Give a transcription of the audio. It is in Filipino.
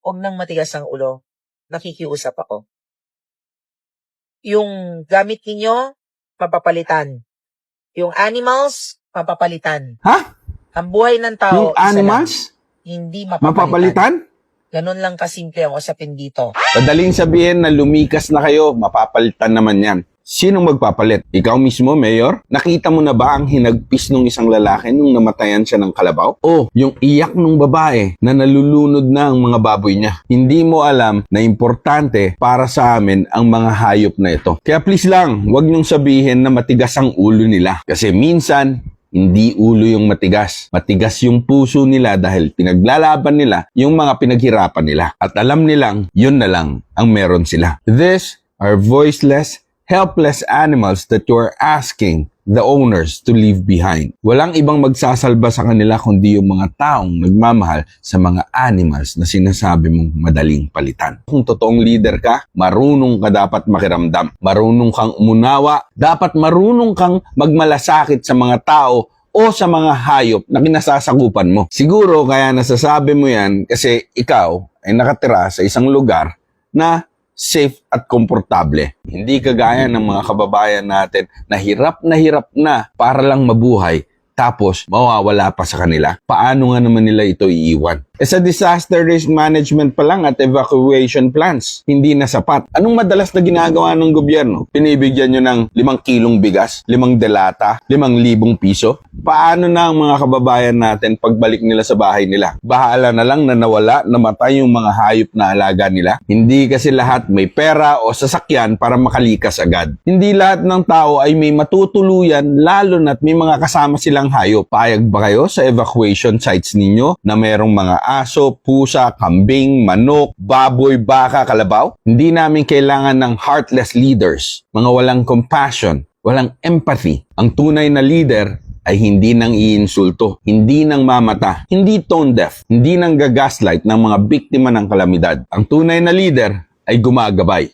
huwag nang matigas ang ulo. Nakikiusap ako. Yung gamit ninyo, mapapalitan. Yung animals, mapapalitan. Ha? Ang buhay ng tao, Yung isa animals? lang. Hindi mapapalitan. Mapapalitan? Ganun lang kasimple ang usapin dito. Madaling sabihin na lumikas na kayo, mapapalitan naman yan. Sinong magpapalit? Ikaw mismo, Mayor? Nakita mo na ba ang hinagpis ng isang lalaki nung namatayan siya ng kalabaw? O yung iyak ng babae na nalulunod na ang mga baboy niya? Hindi mo alam na importante para sa amin ang mga hayop na ito. Kaya please lang, huwag niyong sabihin na matigas ang ulo nila. Kasi minsan, hindi ulo yung matigas. Matigas yung puso nila dahil pinaglalaban nila yung mga pinaghirapan nila. At alam nilang, yun na lang ang meron sila. These are voiceless, helpless animals that you are asking the owners to leave behind. Walang ibang magsasalba sa kanila kundi yung mga taong nagmamahal sa mga animals na sinasabi mong madaling palitan. Kung totoong leader ka, marunong ka dapat makiramdam. Marunong kang umunawa. Dapat marunong kang magmalasakit sa mga tao o sa mga hayop na kinasasakupan mo. Siguro kaya nasasabi mo yan kasi ikaw ay nakatira sa isang lugar na safe at komportable. Hindi kagaya ng mga kababayan natin na hirap na para lang mabuhay tapos mawawala pa sa kanila. Paano nga naman nila ito iiwan? Sa disaster risk management pa lang at evacuation plans, hindi na sapat. Anong madalas na ginagawa ng gobyerno? Pinibigyan nyo ng 5 kilong bigas, 5 delata, 5,000 piso. Paano na ang mga kababayan natin pagbalik nila sa bahay nila? Bahala na lang na nawala, namatay yung mga hayop na alaga nila. Hindi kasi lahat may pera o sasakyan para makalikas agad. Hindi lahat ng tao ay may matutuluyan lalo na't may mga kasama silang hayop. Payag ba kayo sa evacuation sites ninyo na merong mga aso, pusa, kambing, manok, baboy, baka, kalabaw? Hindi namin kailangan ng heartless leaders, mga walang compassion, walang empathy. Ang tunay na leader ay hindi nang iinsulto, hindi nang mamata, hindi tone deaf, hindi nang gagaslight ng mga biktima ng kalamidad. Ang tunay na leader ay gumagabay.